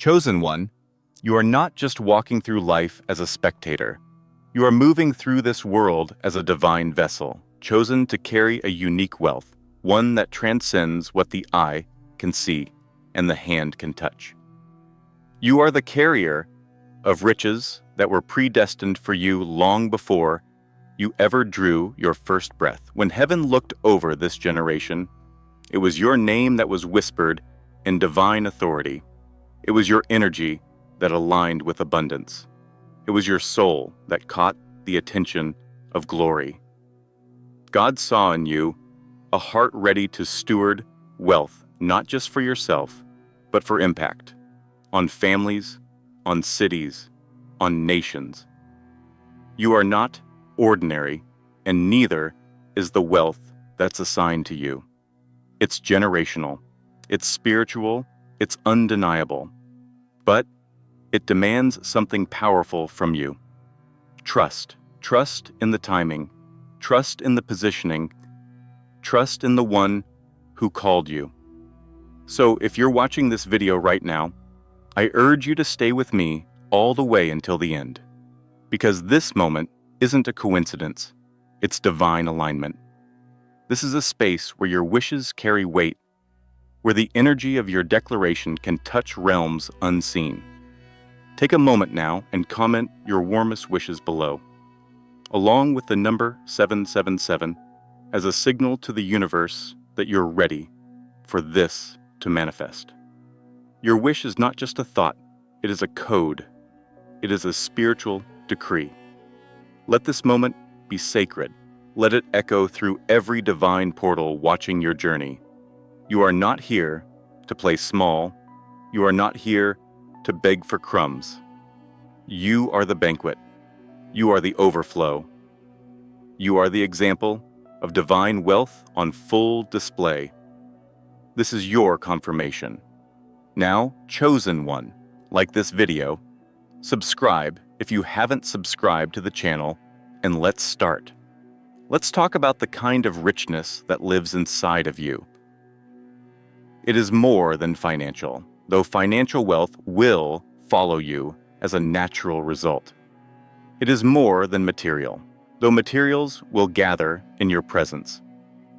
Chosen one, you are not just walking through life as a spectator. You are moving through this world as a divine vessel, chosen to carry a unique wealth, one that transcends what the eye can see and the hand can touch. You are the carrier of riches that were predestined for you long before you ever drew your first breath. When heaven looked over this generation, it was your name that was whispered in divine authority. It was your energy that aligned with abundance. It was your soul that caught the attention of glory. God saw in you a heart ready to steward wealth, not just for yourself, but for impact, on families, on cities, on nations. You are not ordinary, and neither is the wealth that's assigned to you. It's generational, it's spiritual, it's undeniable, but it demands something powerful from you. Trust. Trust in the timing. Trust in the positioning. Trust in the one who called you. So if you're watching this video right now, I urge you to stay with me all the way until the end. Because this moment isn't a coincidence. It's divine alignment. This is a space where your wishes carry weight, where the energy of your declaration can touch realms unseen. Take a moment now and comment your warmest wishes below, along with the number 777 as a signal to the universe that you're ready for this to manifest. Your wish is not just a thought, it is a code. It is a spiritual decree. Let this moment be sacred. Let it echo through every divine portal watching your journey. You are not here to play small. You are not here to beg for crumbs. You are the banquet. You are the overflow. You are the example of divine wealth on full display. This is your confirmation. Now, chosen one, like this video, subscribe if you haven't subscribed to the channel, and let's start. Let's talk about the kind of richness that lives inside of you. It is more than financial, though financial wealth will follow you as a natural result. It is more than material, though materials will gather in your presence.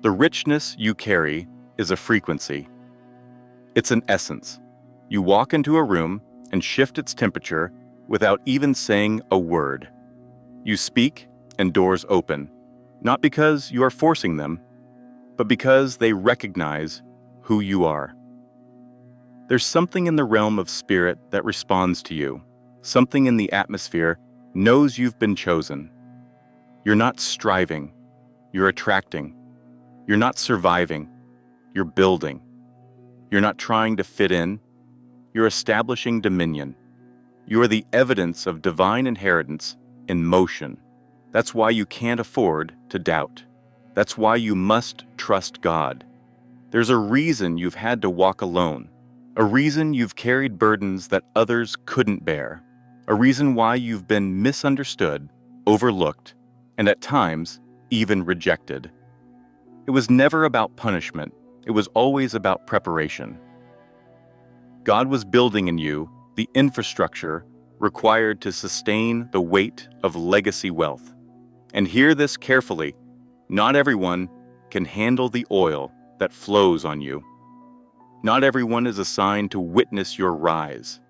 The richness you carry is a frequency. It's an essence. You walk into a room and shift its temperature without even saying a word. You speak and doors open, not because you are forcing them, but because they recognize who you are. There's something in the realm of spirit that responds to you. Something in the atmosphere knows you've been chosen. You're not striving, you're attracting. You're not surviving, you're building. You're not trying to fit in, you're establishing dominion. You are the evidence of divine inheritance in motion. That's why you can't afford to doubt. That's why you must trust God. There's a reason you've had to walk alone, a reason you've carried burdens that others couldn't bear, a reason why you've been misunderstood, overlooked, and at times even rejected. It was never about punishment. It was always about preparation. God was building in you the infrastructure required to sustain the weight of legacy wealth. And hear this carefully, not everyone can handle the oil that flows on you. Not everyone is assigned to witness your rise.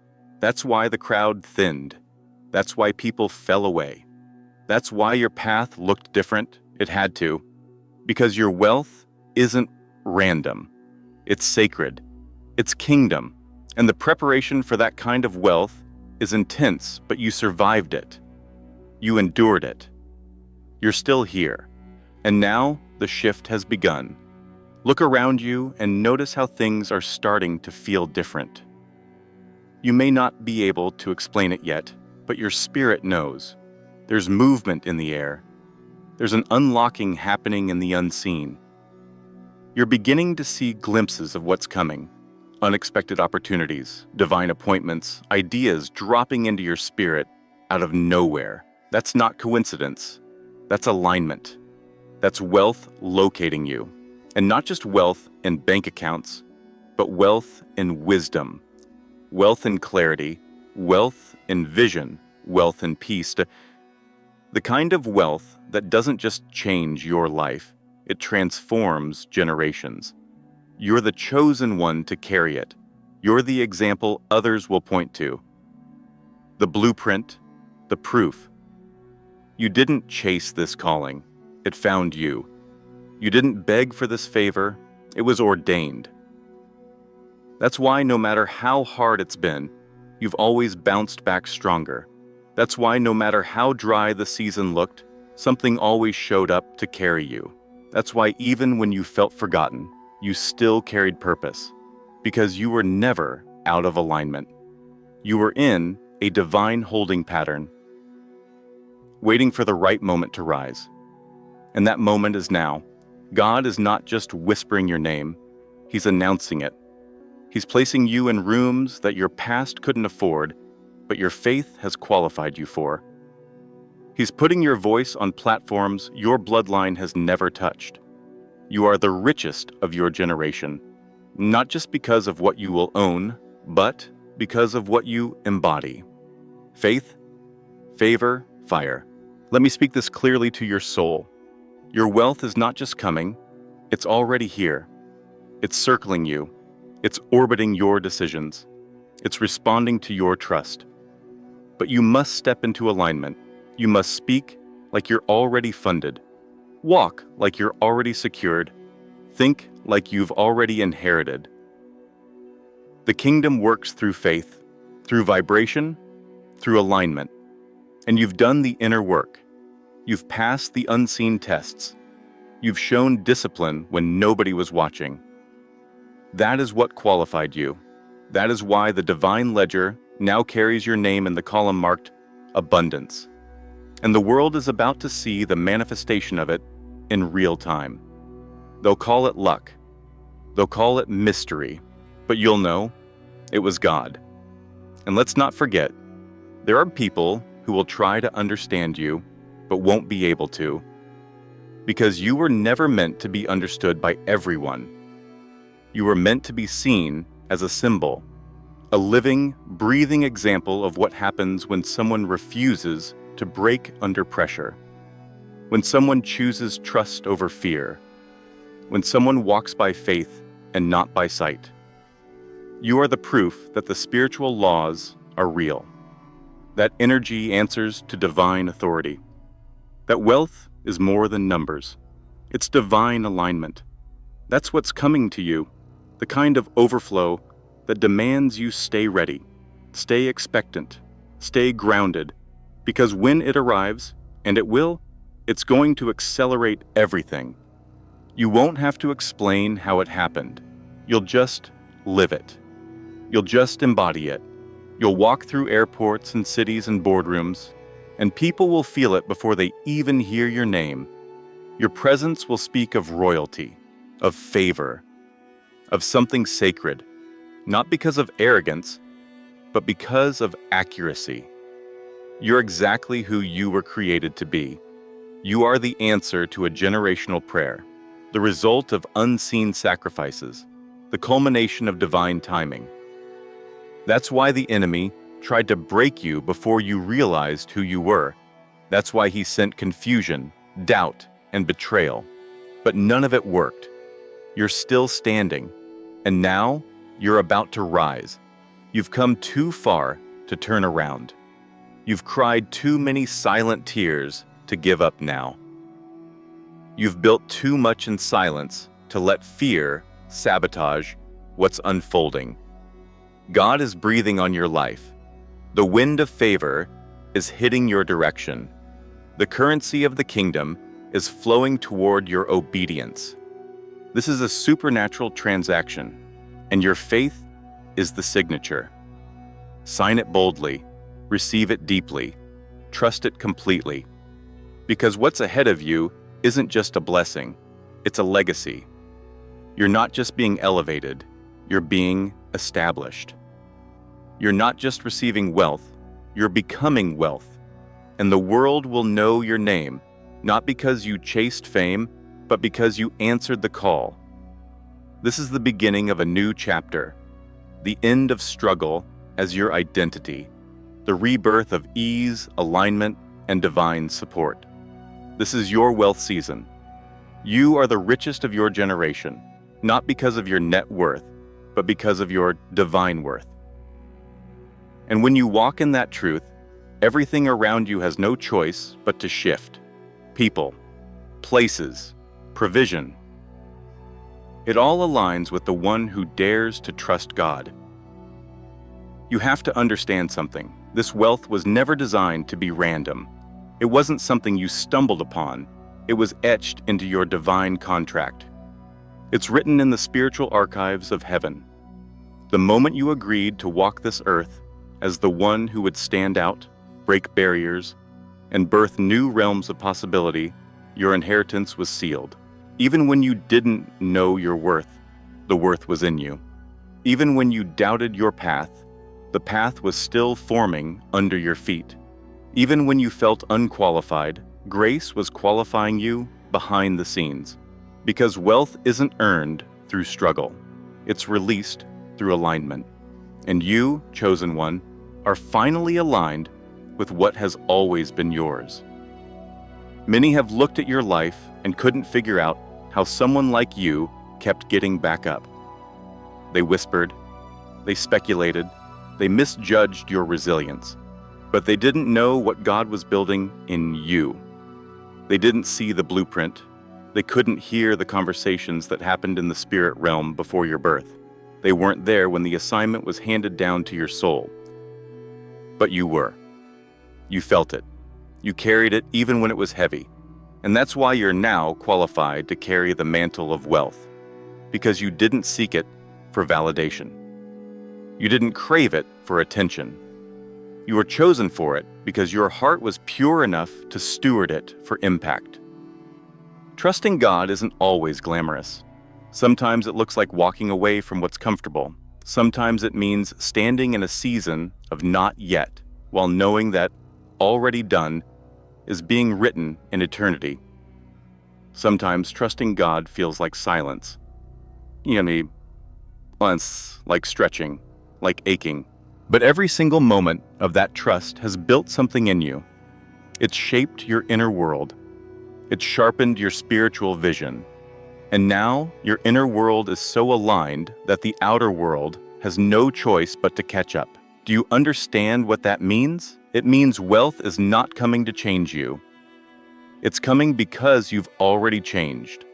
That's why the crowd thinned. That's why people fell away. That's why your path looked different. It had to. Because your wealth isn't random. It's sacred. It's kingdom. And the preparation for that kind of wealth is intense, but you survived it. You endured it. You're still here. And now the shift has begun. Look around you and notice how things are starting to feel different. You may not be able to explain it yet, but your spirit knows. There's movement in the air. There's an unlocking happening in the unseen. You're beginning to see glimpses of what's coming. Unexpected opportunities, divine appointments, ideas dropping into your spirit out of nowhere. That's not coincidence. That's alignment. That's wealth locating you. And not just wealth in bank accounts, but wealth in wisdom. wealth in clarity, wealth in vision, wealth in peace. The kind of wealth that doesn't just change your life, it transforms generations. You're the chosen one to carry it. You're the example others will point to. The blueprint, the proof. You didn't chase this calling. It found you. You didn't beg for this favor. It was ordained. That's why no matter how hard it's been, you've always bounced back stronger. That's why no matter how dry the season looked, something always showed up to carry you. That's why even when you felt forgotten, you still carried purpose. Because you were never out of alignment. You were in a divine holding pattern, waiting for the right moment to rise. And that moment is now. God is not just whispering your name, He's announcing it. He's placing you in rooms that your past couldn't afford, but your faith has qualified you for. He's putting your voice on platforms your bloodline has never touched. You are the richest of your generation, not just because of what you will own, but because of what you embody. Faith, favor, fire. Let me speak this clearly to your soul. Your wealth is not just coming, it's already here. It's circling you. It's orbiting your decisions. It's responding to your trust. But you must step into alignment. You must speak like you're already funded. Walk like you're already secured. Think like you've already inherited. The kingdom works through faith, through vibration, through alignment. And you've done the inner work. You've passed the unseen tests. You've shown discipline when nobody was watching. That is what qualified you. That is why the divine ledger now carries your name in the column marked abundance. And the world is about to see the manifestation of it in real time. They'll call it luck. They'll call it mystery. But you'll know it was God. And let's not forget, there are people who will try to understand you, but won't be able to. Because you were never meant to be understood by everyone. You were meant to be seen as a symbol, a living, breathing example of what happens when someone refuses to break under pressure, when someone chooses trust over fear, when someone walks by faith and not by sight. You are the proof that the spiritual laws are real, that energy answers to divine authority, that wealth is more than numbers. It's divine alignment. That's what's coming to you, the kind of overflow that demands you stay ready, stay expectant, stay grounded, because when it arrives, and it will, it's going to accelerate everything. You won't have to explain how it happened. You'll just live it. You'll just embody it. You'll walk through airports and cities and boardrooms, and people will feel it before they even hear your name. Your presence will speak of royalty, of favor, of something sacred, not because of arrogance, but because of accuracy. You're exactly who you were created to be. You are the answer to a generational prayer, the result of unseen sacrifices, the culmination of divine timing. That's why the enemy tried to break you before you realized who you were. That's why he sent confusion, doubt, and betrayal. But none of it worked. You're still standing, and now you're about to rise. You've come too far to turn around. You've cried too many silent tears to give up now. You've built too much in silence to let fear sabotage what's unfolding. God is breathing on your life. The wind of favor is hitting your direction. The currency of the kingdom is flowing toward your obedience. This is a supernatural transaction, and your faith is the signature. Sign it boldly, receive it deeply, trust it completely. Because what's ahead of you isn't just a blessing, it's a legacy. You're not just being elevated, you're being established. You're not just receiving wealth, you're becoming wealth. And the world will know your name, not because you chased fame, but because you answered the call. This is the beginning of a new chapter, the end of struggle, as your identity, the rebirth of ease, alignment, and divine support. This is your wealth season. You are the richest of your generation, not because of your net worth, but because of your divine worth. And when you walk in that truth, everything around you has no choice but to shift. People, places, provision. It all aligns with the one who dares to trust God. You have to understand something. This wealth was never designed to be random. It wasn't something you stumbled upon. It was etched into your divine contract. It's written in the spiritual archives of heaven. The moment you agreed to walk this earth as the one who would stand out, break barriers, and birth new realms of possibility, your inheritance was sealed. Even when you didn't know your worth, the worth was in you. Even when you doubted your path, the path was still forming under your feet. Even when you felt unqualified, grace was qualifying you behind the scenes. Because wealth isn't earned through struggle. It's released through alignment. And you, chosen one, are finally aligned with what has always been yours. Many have looked at your life and couldn't figure out how someone like you kept getting back up. They whispered, they speculated, they misjudged your resilience, but they didn't know what God was building in you. They didn't see the blueprint. They couldn't hear the conversations that happened in the spirit realm before your birth. They weren't there when the assignment was handed down to your soul. But you were. You felt it. You carried it even when it was heavy. And that's why you're now qualified to carry the mantle of wealth. Because you didn't seek it for validation. You didn't crave it for attention. You were chosen for it because your heart was pure enough to steward it for impact. Trusting God isn't always glamorous. Sometimes it looks like walking away from what's comfortable. Sometimes it means standing in a season of not yet, while knowing that already done is being written in eternity. Sometimes trusting God feels like silence. Once like stretching, like aching. But every single moment of that trust has built something in you. It's shaped your inner world. It's sharpened your spiritual vision. And now your inner world is so aligned that the outer world has no choice but to catch up. Do you understand what that means? It means wealth is not coming to change you. It's coming because you've already changed.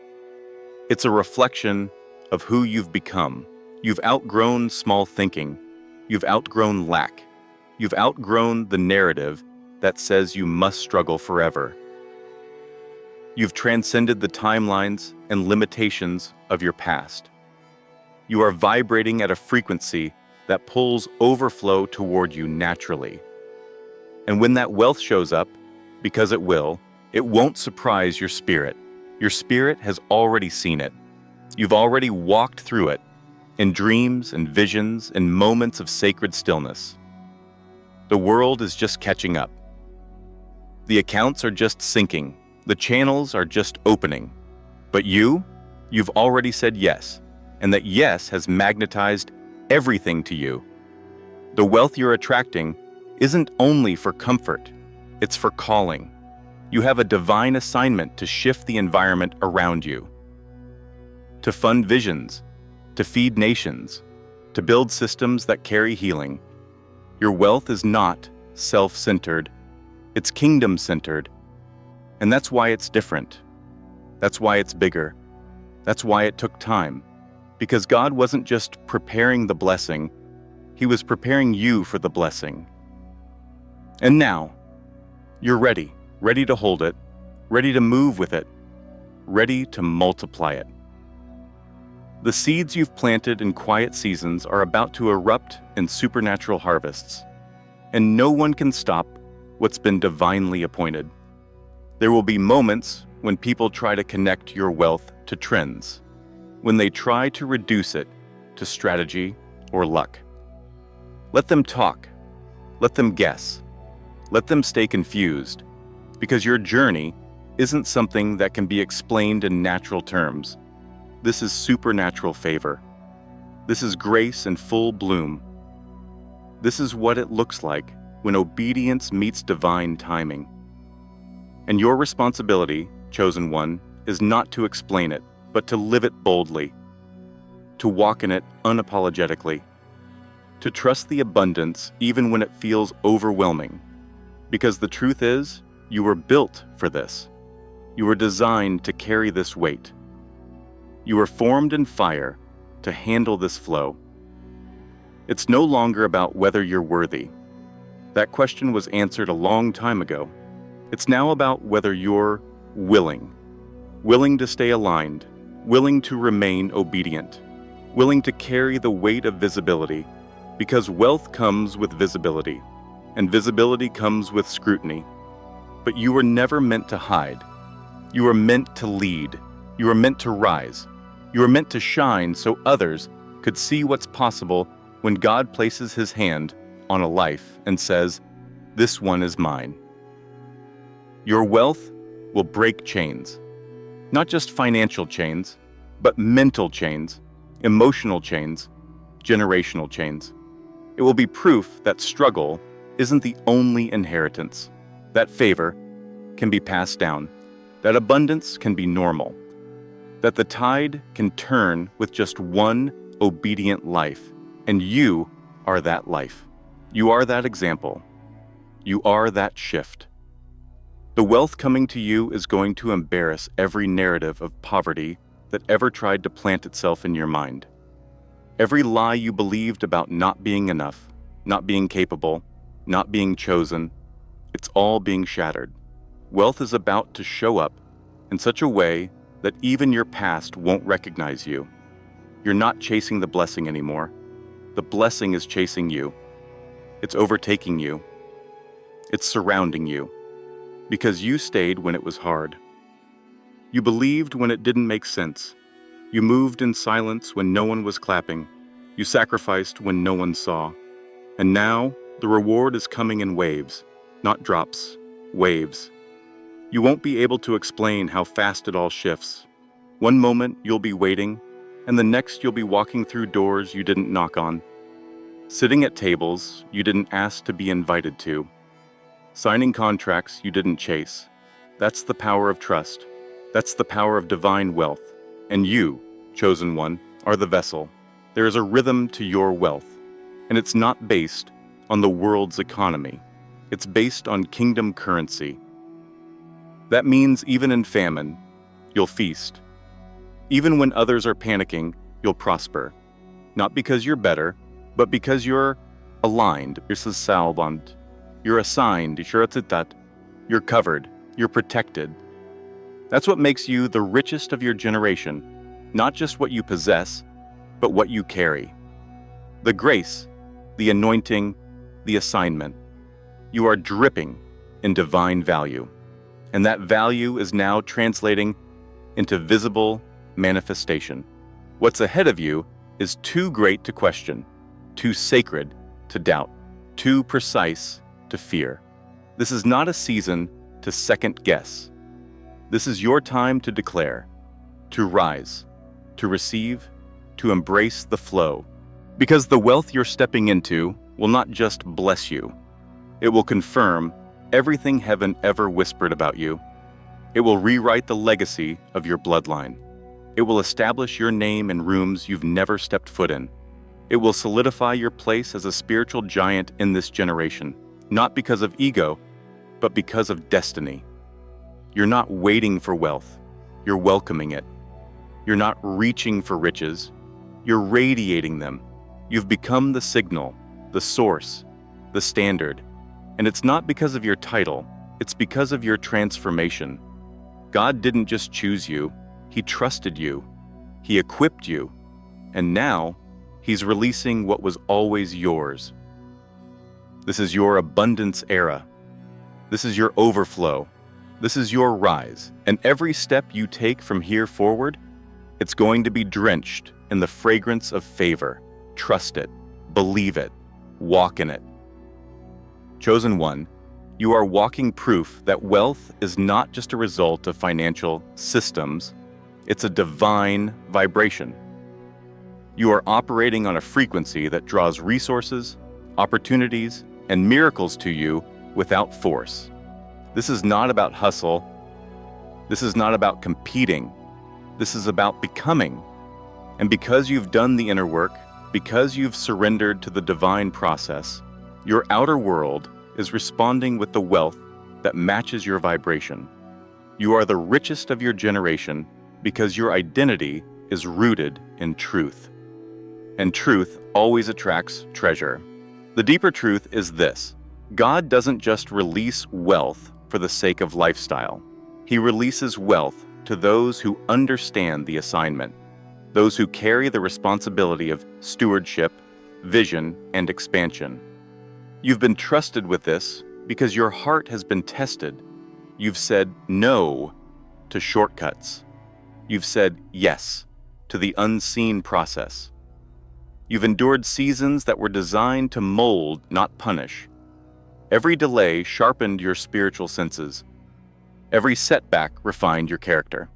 It's a reflection of who you've become. You've outgrown small thinking. You've outgrown lack. You've outgrown the narrative that says you must struggle forever. You've transcended the timelines and limitations of your past. You are vibrating at a frequency that pulls overflow toward you naturally. And when that wealth shows up, because it won't surprise your spirit. Your spirit has already seen it. You've already walked through it, in dreams and visions and moments of sacred stillness. The world is just catching up. The accounts are just syncing. The channels are just opening. But you've already said yes, and that yes has magnetized everything to you. The wealth you're attracting isn't only for comfort, it's for calling. You have a divine assignment to shift the environment around you, to fund visions, to feed nations, to build systems that carry healing. Your wealth is not self-centered, it's kingdom-centered. And that's why it's different. That's why it's bigger. That's why it took time. Because God wasn't just preparing the blessing, He was preparing you for the blessing. And now, you're ready to hold it, ready to move with it, ready to multiply it. The seeds you've planted in quiet seasons are about to erupt in supernatural harvests, and no one can stop what's been divinely appointed. There will be moments when people try to connect your wealth to trends, when they try to reduce it to strategy or luck. Let them talk. Let them guess. Let them stay confused, because your journey isn't something that can be explained in natural terms. This is supernatural favor. This is grace in full bloom. This is what it looks like when obedience meets divine timing. And your responsibility, chosen one, is not to explain it, but to live it boldly, to walk in it unapologetically, to trust the abundance even when it feels overwhelming. Because the truth is, you were built for this. You were designed to carry this weight. You were formed in fire to handle this flow. It's no longer about whether you're worthy. That question was answered a long time ago. It's now about whether you're willing to stay aligned, willing to remain obedient, willing to carry the weight of visibility, because wealth comes with visibility, and visibility comes with scrutiny. But you were never meant to hide. You were meant to lead. You were meant to rise. You were meant to shine so others could see what's possible when God places his hand on a life and says, "This one is mine." Your wealth will break chains, not just financial chains, but mental chains, emotional chains, generational chains. It will be proof that struggle isn't the only inheritance, that favor can be passed down, that abundance can be normal, that the tide can turn with just one obedient life, and you are that life. You are that example. You are that shift. The wealth coming to you is going to embarrass every narrative of poverty that ever tried to plant itself in your mind. Every lie you believed about not being enough, not being capable, not being chosen, it's all being shattered. Wealth is about to show up in such a way that even your past won't recognize you. You're not chasing the blessing anymore. The blessing is chasing you. It's overtaking you. It's surrounding you. Because you stayed when it was hard. You believed when it didn't make sense. You moved in silence when no one was clapping. You sacrificed when no one saw. And now, the reward is coming in waves, not drops, waves. You won't be able to explain how fast it all shifts. One moment you'll be waiting, and the next you'll be walking through doors you didn't knock on, sitting at tables you didn't ask to be invited to, signing contracts you didn't chase. That's the power of trust. That's the power of divine wealth. And you, chosen one, are the vessel. There is a rhythm to your wealth, and it's not based on the world's economy. It's based on kingdom currency. That means even in famine, you'll feast. Even when others are panicking, you'll prosper. Not because you're better, but because you're aligned. You're assigned. You're covered. You're protected. That's what makes you the richest of your generation. Not just what you possess, but what you carry. The grace, the anointing, the assignment. You are dripping in divine value. And that value is now translating into visible manifestation. What's ahead of you is too great to question, too sacred to doubt, too precise to fear. This is not a season to second guess. This is your time to declare, to rise, to receive, to embrace the flow. Because the wealth you're stepping into will not just bless you. It will confirm everything heaven ever whispered about you. It will rewrite the legacy of your bloodline. It will establish your name in rooms you've never stepped foot in. It will solidify your place as a spiritual giant in this generation, not because of ego, but because of destiny. You're not waiting for wealth, you're welcoming it. You're not reaching for riches, you're radiating them. You've become the signal, the source, the standard. And it's not because of your title, it's because of your transformation. God didn't just choose you, He trusted you, He equipped you, and now He's releasing what was always yours. This is your abundance era. This is your overflow. This is your rise. And every step you take from here forward, it's going to be drenched in the fragrance of favor. Trust it, believe it, walk in it. Chosen one, you are walking proof that wealth is not just a result of financial systems, it's a divine vibration. You are operating on a frequency that draws resources, opportunities, and miracles to you without force. This is not about hustle. This is not about competing. This is about becoming. And because you've done the inner work, because you've surrendered to the divine process, your outer world is responding with the wealth that matches your vibration. You are the richest of your generation because your identity is rooted in truth. And truth always attracts treasure. The deeper truth is this: God doesn't just release wealth for the sake of lifestyle. He releases wealth to those who understand the assignment, those who carry the responsibility of stewardship, vision, and expansion. You've been trusted with this because your heart has been tested. You've said no to shortcuts. You've said yes to the unseen process. You've endured seasons that were designed to mold, not punish. Every delay sharpened your spiritual senses. Every setback refined your character.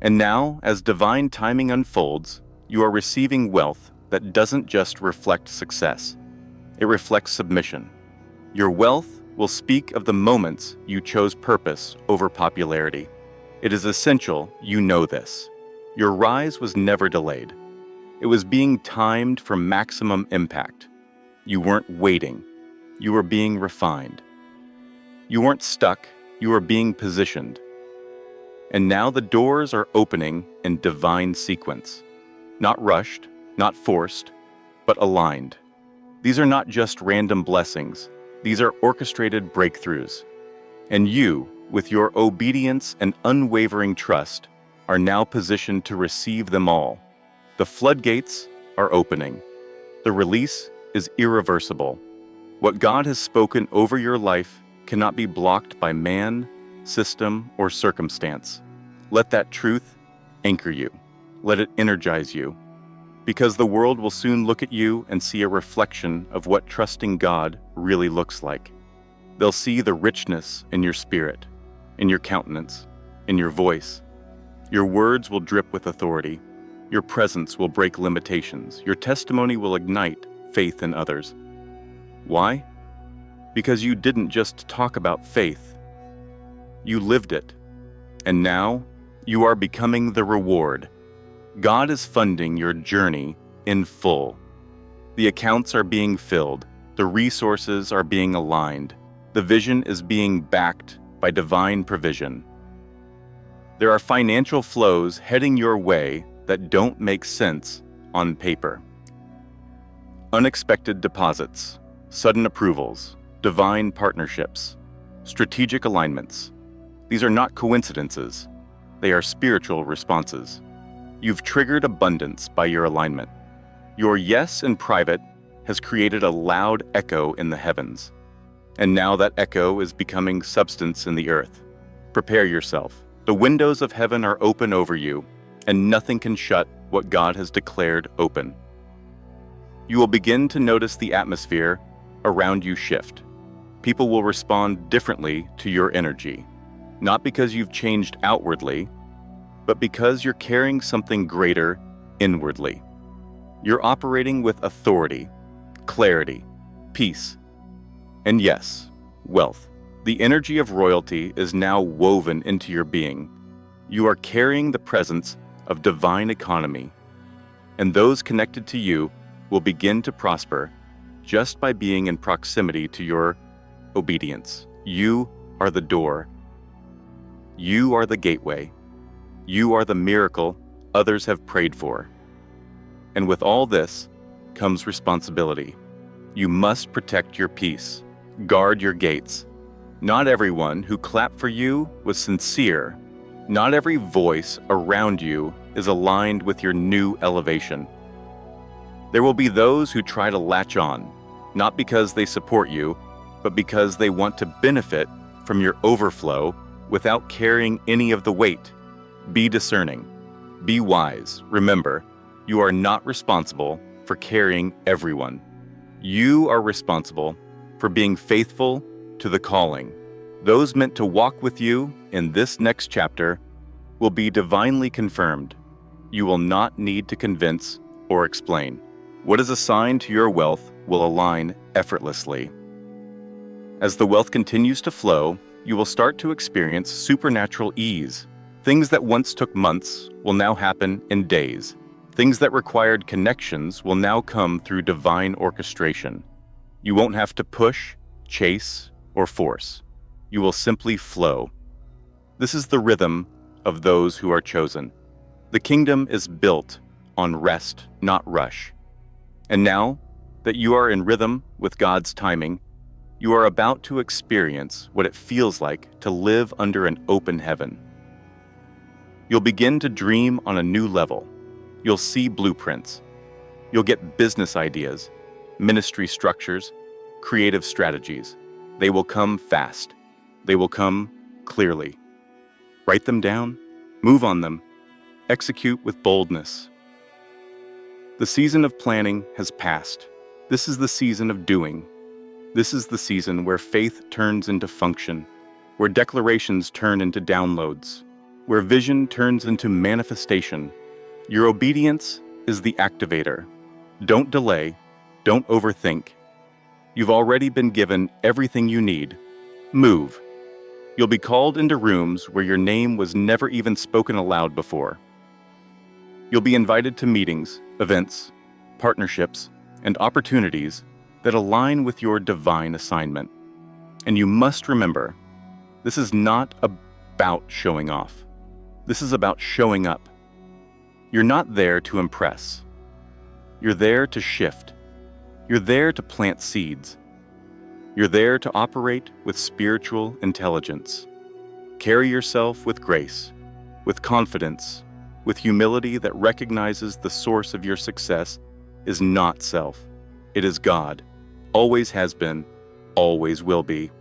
And now, as divine timing unfolds, you are receiving wealth that doesn't just reflect success. It reflects submission. Your wealth will speak of the moments you chose purpose over popularity. It is essential you know this. Your rise was never delayed. It was being timed for maximum impact. You weren't waiting. You were being refined. You weren't stuck. You were being positioned. And now the doors are opening in divine sequence. Not rushed, not forced, but aligned. These are not just random blessings. These are orchestrated breakthroughs. And you, with your obedience and unwavering trust, are now positioned to receive them all. The floodgates are opening. The release is irreversible. What God has spoken over your life cannot be blocked by man, system, or circumstance. Let that truth anchor you. Let it energize you. Because the world will soon look at you and see a reflection of what trusting God really looks like. They'll see the richness in your spirit, in your countenance, in your voice. Your words will drip with authority. Your presence will break limitations. Your testimony will ignite faith in others. Why? Because you didn't just talk about faith. You lived it. And now, you are becoming the reward. God is funding your journey in full. The accounts are being filled. The resources are being aligned. The vision is being backed by divine provision. There are financial flows heading your way that don't make sense on paper. Unexpected deposits, sudden approvals, divine partnerships, strategic alignments. These are not coincidences. They are spiritual responses. You've triggered abundance by your alignment. Your yes in private has created a loud echo in the heavens. And now that echo is becoming substance in the earth. Prepare yourself. The windows of heaven are open over you, and nothing can shut what God has declared open. You will begin to notice the atmosphere around you shift. People will respond differently to your energy, not because you've changed outwardly, but because you're carrying something greater inwardly. You're operating with authority, clarity, peace, and yes, wealth. The energy of royalty is now woven into your being. You are carrying the presence of divine economy, and those connected to you will begin to prosper just by being in proximity to your obedience. You are the door. You are the gateway. You are the miracle others have prayed for. And with all this comes responsibility. You must protect your peace. Guard your gates. Not everyone who clapped for you was sincere. Not every voice around you is aligned with your new elevation. There will be those who try to latch on, not because they support you, but because they want to benefit from your overflow without carrying any of the weight. Be discerning. Be wise. Remember, you are not responsible for carrying everyone. You are responsible for being faithful to the calling. Those meant to walk with you in this next chapter will be divinely confirmed. You will not need to convince or explain. What is assigned to your wealth will align effortlessly. As the wealth continues to flow, you will start to experience supernatural ease. Things that once took months will now happen in days. Things that required connections will now come through divine orchestration. You won't have to push, chase, or force. You will simply flow. This is the rhythm of those who are chosen. The kingdom is built on rest, not rush. And now that you are in rhythm with God's timing, you are about to experience what it feels like to live under an open heaven. You'll begin to dream on a new level. You'll see blueprints. You'll get business ideas, ministry structures, creative strategies. They will come fast. They will come clearly. Write them down, move on them, execute with boldness. The season of planning has passed. This is the season of doing. This is the season where faith turns into function, where declarations turn into downloads, where vision turns into manifestation. Your obedience is the activator. Don't delay. Don't overthink. You've already been given everything you need. Move. You'll be called into rooms where your name was never even spoken aloud before. You'll be invited to meetings, events, partnerships, and opportunities that align with your divine assignment. And you must remember, this is not about showing off. This is about showing up. You're not there to impress. You're there to shift. You're there to plant seeds. You're there to operate with spiritual intelligence. Carry yourself with grace, with confidence, with humility that recognizes the source of your success is not self. It is God. Always has been, always will be.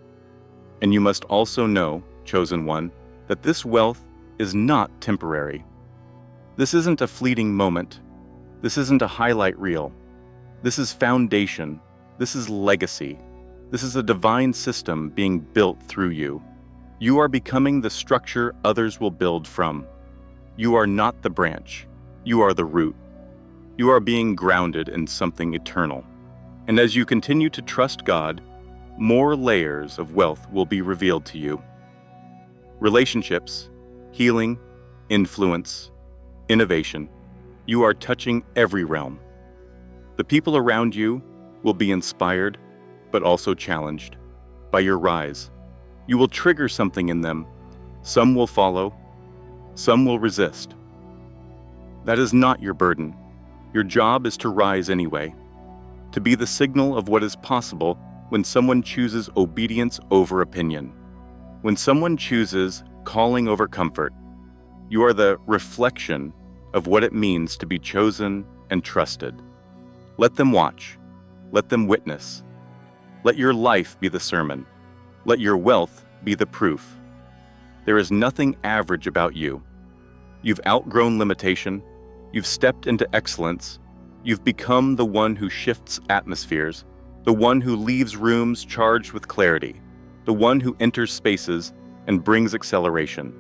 And you must also know, chosen one, that this wealth is not temporary. This isn't a fleeting moment. This isn't a highlight reel. This is foundation. This is legacy. This is a divine system being built through you. You are becoming the structure others will build from. You are not the branch. You are the root. You are being grounded in something eternal. And as you continue to trust God, more layers of wealth will be revealed to you. Relationships, healing, influence, innovation. You are touching every realm. The people around you will be inspired, but also challenged by your rise. You will trigger something in them. Some will follow, some will resist. That is not your burden. Your job is to rise anyway, to be the signal of what is possible when someone chooses obedience over opinion. When someone chooses calling over comfort, you are the reflection of what it means to be chosen and trusted. Let them watch. Let them witness. Let your life be the sermon. Let your wealth be the proof. There is nothing average about you. You've outgrown limitation. You've stepped into excellence. You've become the one who shifts atmospheres, the one who leaves rooms charged with clarity, the one who enters spaces and brings acceleration.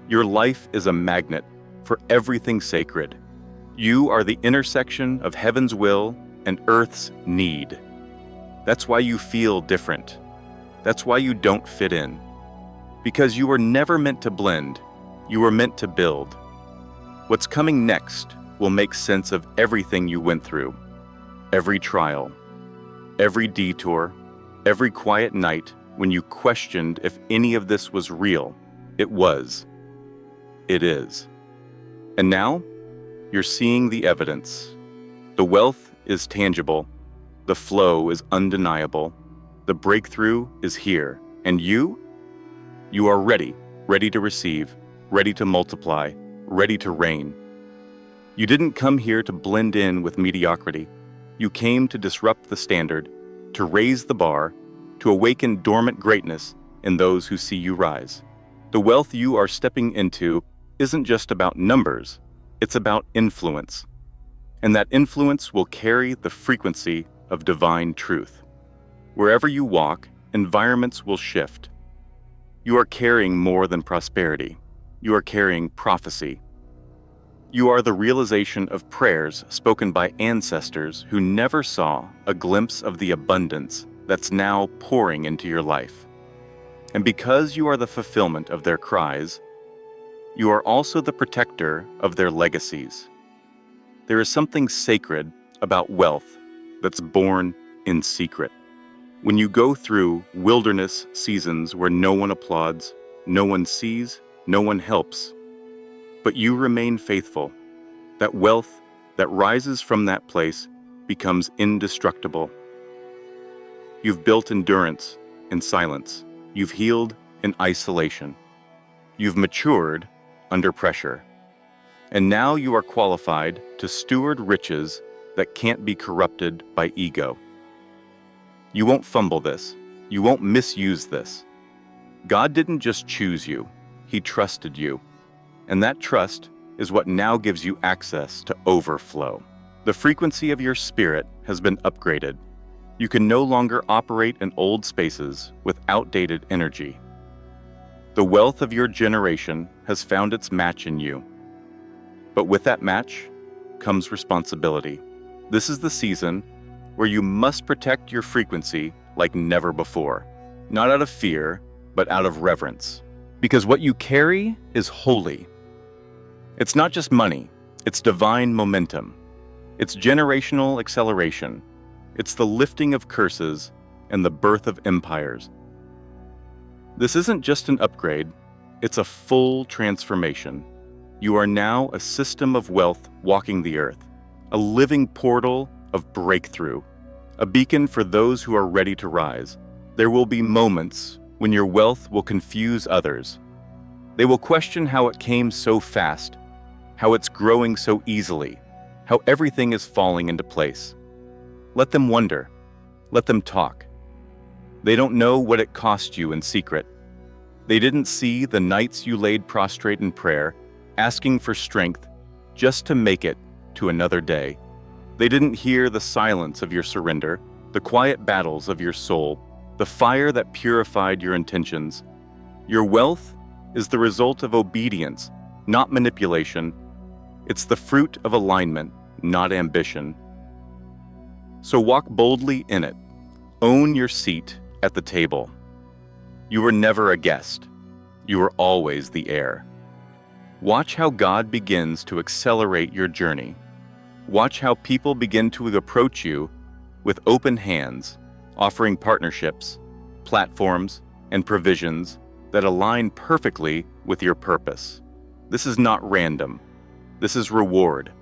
Your life is a magnet for everything sacred. You are the intersection of heaven's will and earth's need. That's why you feel different. That's why you don't fit in. Because you were never meant to blend, you were meant to build. What's coming next will make sense of everything you went through. Every trial, every detour, every quiet night when you questioned if any of this was real. It was. It is. And now, you're seeing the evidence. The wealth is tangible. The flow is undeniable. The breakthrough is here. And you are ready to receive, ready to multiply, ready to reign. You didn't come here to blend in with mediocrity. You came to disrupt the standard, to raise the bar, to awaken dormant greatness in those who see you rise. The wealth you are stepping into isn't just about numbers, it's about influence. And that influence will carry the frequency of divine truth. Wherever you walk, environments will shift. You are carrying more than prosperity. You are carrying prophecy. You are the realization of prayers spoken by ancestors who never saw a glimpse of the abundance that's now pouring into your life. And because you are the fulfillment of their cries, you are also the protector of their legacies. There is something sacred about wealth that's born in secret. When you go through wilderness seasons where no one applauds, no one sees, no one helps, but you remain faithful, that wealth that rises from that place becomes indestructible. You've built endurance in silence. You've healed in isolation. You've matured under pressure. And now you are qualified to steward riches that can't be corrupted by ego. You won't fumble this. You won't misuse this. God didn't just choose you, He trusted you. And that trust is what now gives you access to overflow. The frequency of your spirit has been upgraded. You can no longer operate in old spaces with outdated energy. The wealth of your generation has found its match in you. But with that match comes responsibility. This is the season where you must protect your frequency like never before, not out of fear, but out of reverence. Because what you carry is holy. It's not just money, it's divine momentum. It's generational acceleration. It's the lifting of curses and the birth of empires. This isn't just an upgrade, it's a full transformation. You are now a system of wealth walking the earth, a living portal of breakthrough, a beacon for those who are ready to rise. There will be moments when your wealth will confuse others. They will question how it came so fast, how it's growing so easily, how everything is falling into place. Let them wonder. Let them talk. They don't know what it cost you in secret. They didn't see the nights you laid prostrate in prayer, asking for strength just to make it to another day. They didn't hear the silence of your surrender, the quiet battles of your soul, the fire that purified your intentions. Your wealth is the result of obedience, not manipulation. It's the fruit of alignment, not ambition. So walk boldly in it. Own your seat at the table. You were never a guest. You were always the heir. Watch how God begins to accelerate your journey. Watch how people begin to approach you with open hands, offering partnerships, platforms, and provisions that align perfectly with your purpose. This is not random. This is reward.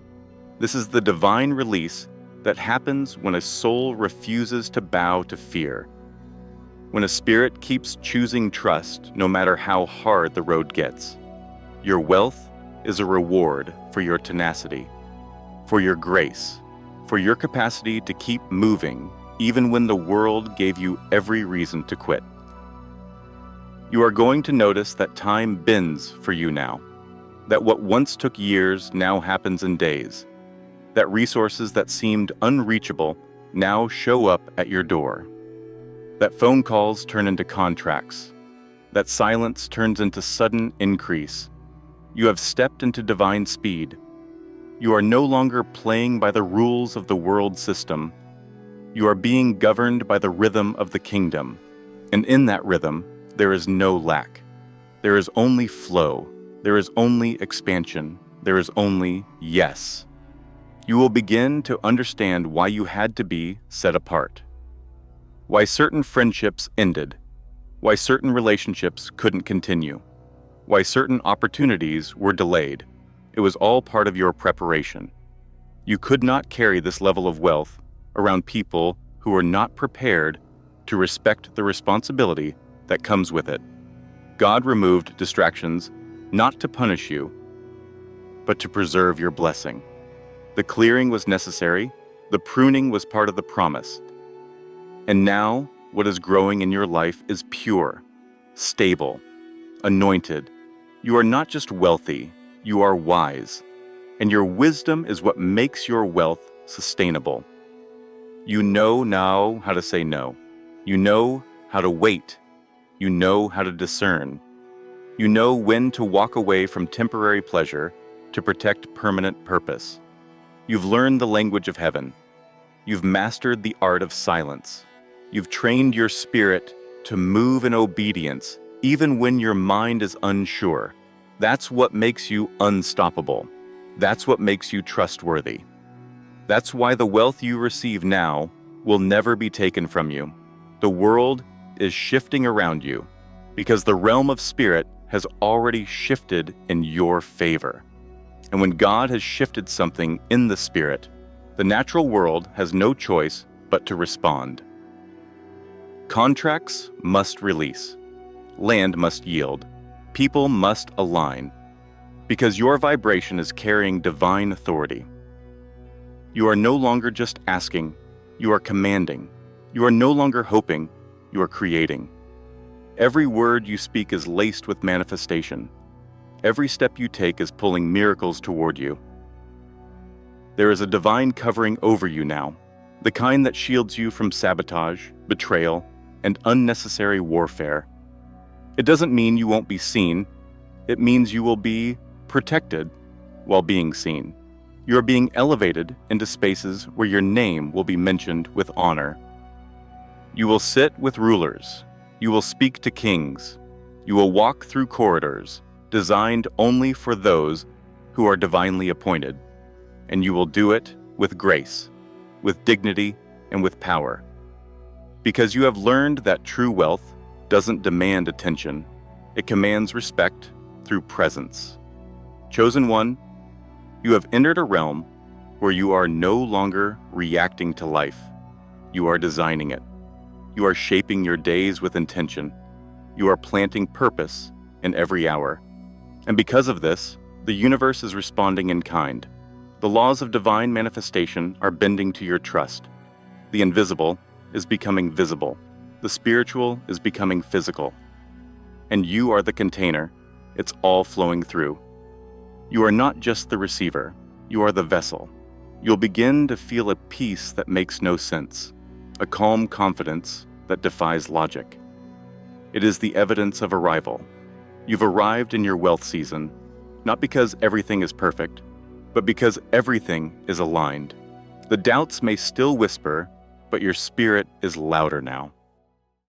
This is the divine release that happens when a soul refuses to bow to fear. When a spirit keeps choosing trust no matter how hard the road gets. Your wealth is a reward for your tenacity, for your grace, for your capacity to keep moving even when the world gave you every reason to quit. You are going to notice that time bends for you now, that what once took years now happens in days, that resources that seemed unreachable now show up at your door, that phone calls turn into contracts, that silence turns into sudden increase. You have stepped into divine speed. You are no longer playing by the rules of the world system. You are being governed by the rhythm of the kingdom. And in that rhythm, there is no lack. There is only flow. There is only expansion. There is only yes. You will begin to understand why you had to be set apart. Why certain friendships ended. Why certain relationships couldn't continue. Why certain opportunities were delayed. It was all part of your preparation. You could not carry this level of wealth around people who were not prepared to respect the responsibility that comes with it. God removed distractions not to punish you, but to preserve your blessing. The clearing was necessary. The pruning was part of the promise. And now, what is growing in your life is pure, stable, anointed. You are not just wealthy, you are wise. And your wisdom is what makes your wealth sustainable. You know now how to say no. You know how to wait. You know how to discern. You know when to walk away from temporary pleasure to protect permanent purpose. You've learned the language of heaven. You've mastered the art of silence. You've trained your spirit to move in obedience, even when your mind is unsure. That's what makes you unstoppable. That's what makes you trustworthy. That's why the wealth you receive now will never be taken from you. The world is shifting around you because the realm of spirit has already shifted in your favor. And when God has shifted something in the spirit, the natural world has no choice but to respond. Contracts must release. Land must yield. People must align. Because your vibration is carrying divine authority. You are no longer just asking, you are commanding. You are no longer hoping, you are creating. Every word you speak is laced with manifestation. Every step you take is pulling miracles toward you. There is a divine covering over you now, the kind that shields you from sabotage, betrayal, and unnecessary warfare. It doesn't mean you won't be seen. It means you will be protected while being seen. You are being elevated into spaces where your name will be mentioned with honor. You will sit with rulers. You will speak to kings. You will walk through corridors designed only for those who are divinely appointed. And you will do it with grace, with dignity, and with power. Because you have learned that true wealth doesn't demand attention. It commands respect through presence. Chosen one, you have entered a realm where you are no longer reacting to life. You are designing it. You are shaping your days with intention. You are planting purpose in every hour. And because of this, the universe is responding in kind. The laws of divine manifestation are bending to your trust. The invisible is becoming visible. The spiritual is becoming physical. And you are the container. It's all flowing through. You are not just the receiver. You are the vessel. You'll begin to feel a peace that makes no sense, a calm confidence that defies logic. It is the evidence of arrival. You've arrived in your wealth season, not because everything is perfect, but because everything is aligned. The doubts may still whisper, but your spirit is louder now.